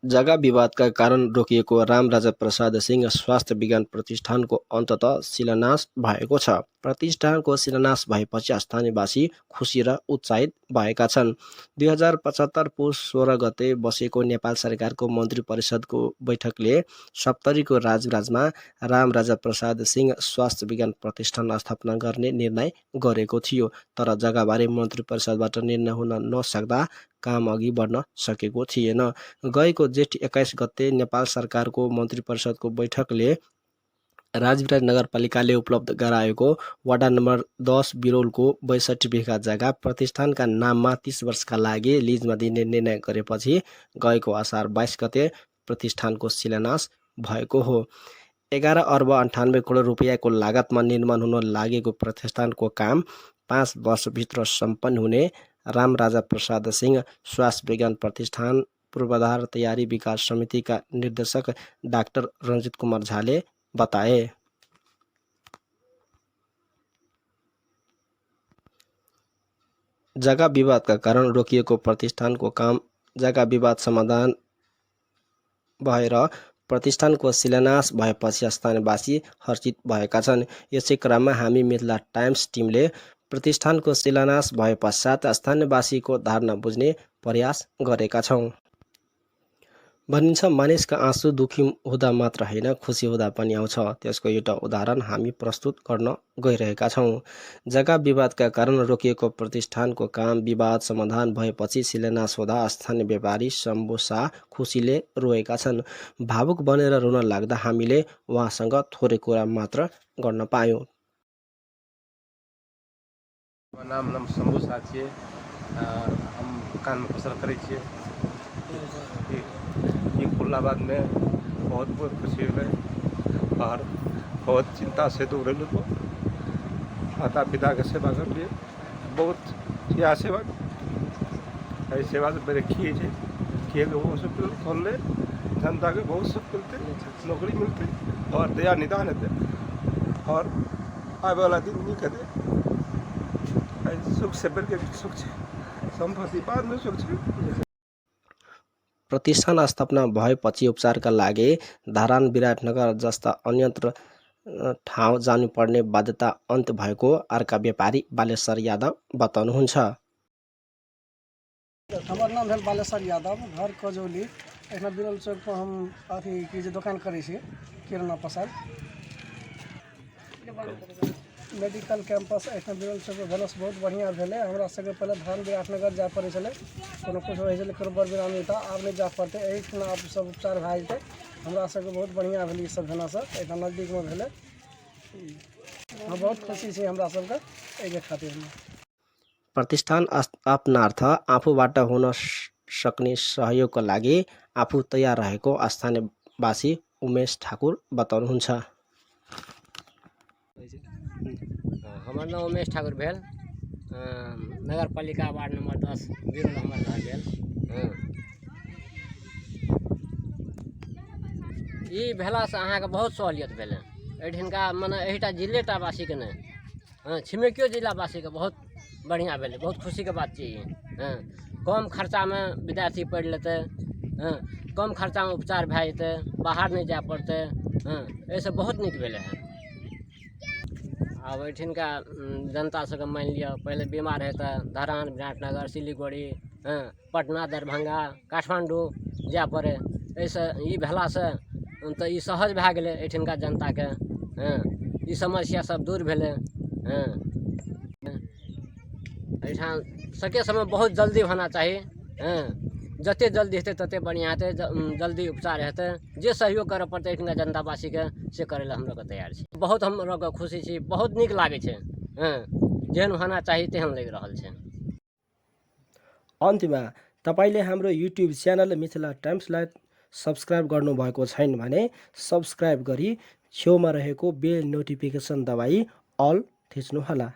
जग्गा विवादका कारण रोकिएको रामराजा प्रसाद सिंह स्वास्थ्य विज्ञान प्रतिष्ठानको अन्ततः शिलान्यास भएको छ। प्रतिष्ठानको शिलान्यास भएपछि स्थानीयवासी खुसी र उत्साहित भएका छन्। 2075 पुस 16 गते बसेको नेपाल सरकारको मन्त्री परिषदको बैठकले सप्तरीको राजराजमा रामराजा प्रसाद सिंह स्वास्थ्य विज्ञान प्रतिष्ठान स्थापना गर्ने निर्णय गरेको थियो। तर जग्गाबारे मन्त्री परिषदबाट निर्णय हुन नसक्दा काम अघि बढ्न सकेको थिएन। गएको जेठ 21 गते नेपाल सरकारको मन्त्री परिषदको बैठकले राजविराज नगरपालिकाले उपलब्ध गराएको वडा नम्बर 10 बिरौलको 62 बिघा जग्गा प्रतिष्ठानका नाममा 30 वर्षका लागि लिजमा दिने निर्णय गरेपछि गएको असार 22 गते प्रतिष्ठानको शिलान्यास भएको हो। 11 अर्ब 98 करोड रुपियाँको लागतमा निर्माण हुन लागेको प्रतिष्ठानको काम 5 वर्षभित्र सम्पन्न हुने रामराजा प्रसाद सिंह स्वास्थ्य विज्ञान प्रतिष्ठान पूर्वाधार तयारी विकास समितिका निर्देशक डाक्टर रञ्जित कुमार झाले बताए। जग्गा विवादका कारण रोकिएको प्रतिष्ठानको काम जग्गा विवाद समाधान भएर प्रतिष्ठानको शिलान्यास भएपछि स्थानीयवासी हर्षित भएका छन्। यसै क्रममा हामी मिथिला टाइम्स टिमले प्रतिष्ठानको शिलान्यास भए पश्चात स्थानीयवासीको धारणा बुझ्ने प्रयास गरेका छौँ। भनिन्छ मानिसका आँसु दुखी हुँदा मात्र होइन खुसी हुँदा पनि आउँछ। त्यसको एउटा उदाहरण हामी प्रस्तुत गर्न गइरहेका छौँ। जग्गा विवादका कारण रोकिएको प्रतिष्ठानको काम विवाद समाधान भएपछि शिलान्यास हुँदा स्थानीय व्यापारी शम्भु शाह खुसीले रोएका छन्। भावुक बनेर रुन लाग्दा हामीले उहाँसँग थोरै कुरा मात्र गर्न पायौँ। नाम शम्भु शाह छियै। हम कानमे फसल करै छियै। ये खुल्लाबाद में बहुत खुशी हुई और बहुत चिंता से दूर रहे। माता पिता के सेवा कर लिए बहुत यहाँ सेवा सेवा से मेरे किए वो सब खोल ले जनता के बहुत सब मिलते नौकरी मिलते और दया निदान है और आने वाला दिन नहीं करे सुख से बढ़ के सुख संपत्ति बाद में सुख से। प्रतिष्ठान स्थापना भएपछि उपचारका लागि धरान विराटनगर जस्ता अन्यत्र ठाउँ जानुपर्ने बाध्यता अन्त्य भएको अर्का व्यापारी बालेश्वर यादव बताउनुहुन्छ। हमार नाम है बालेश्वर यादव, घर कजौली। एना बिरल चौक पर हम अथी की दुकान करे छी किराना पसल मेडिकल कैंपस एना बिरल चौक पर भेलस बहुत बढ़िया भेले। हमरा सबके पहले धरान विराटनगर जाय पड़े छले, कोनो कुछ होय छले कोनो बड़ बिरामी था, आब नहीं जा पड़ते। एहिठिना आब सब उपचार भए जेतै। हमरा सबके बहुत बढ़िया भेल ई सब भेला से एना नजदीक में भेले। हम बहुत खुशी छी हमरा सबके एके खातिर में। प्रतिष्ठान स्थापनार्थ आफूबाट हुन सक्ने सहयोगका लागि आफू तयार रहेको स्थानीयवासी उमेश ठाकुर बताउनुहुन्छ। हमार नाम उमेश ठाकुर भेल। नगरपालिका वार्ड नंबर 10 बिरौल हमर घर भेल। ई भेलासँ अहाँके बहुत सहूलियत भेलै। एहिठिनका मने एहिटा जिलेटा वासीके नहि छिमेकियो जिलावासीके बहुत बढ़िया भेलै। बहुत खुशीके बात छै ई। कम खर्चामे विद्यार्थी पढ़ि लेतै, कम खर्चामे उपचार भए जेतै, बाहर नहीं जाय पड़तै। एहिसँ बहुत नीक भेलै हँ। अब एहिठिनका जनता सबके मान लिअ पहले बीमार है तो धरान विराटनगर सिलीगुड़ी पटना दरभंगा काठमांडू जाय पड़े। एहिसँ ई भेलासँ तऽ ई सहज भए गेलै एहिठिनका जनताके। ई समस्या सब दूर भेलै। एहिठाम सके समय बहुत जल्दी होना चाही। जते जल्दी हेतै तते बढ़िया हेतै, जल्दी उपचार हेतै। जे सहयोग करऽ पड़तै एहिठिनका जनतावासीके से करै लए हम लोग तैयार छी। बहुत हम लोग खुशी छी, बहुत नीक लागै छै। जेहन होना चाही तेहन लागि रहल छै। अन्त्यमा तपाईले हाम्रो युट्युब च्यानल मिथिला टाइम्सलाई सब्स्क्राइब गर्नुभएको छैन भने सब्स्क्राइब गरी छेउमा रहेको बेल नोटिफिकेसन दबाई अल थिच्नुहोला।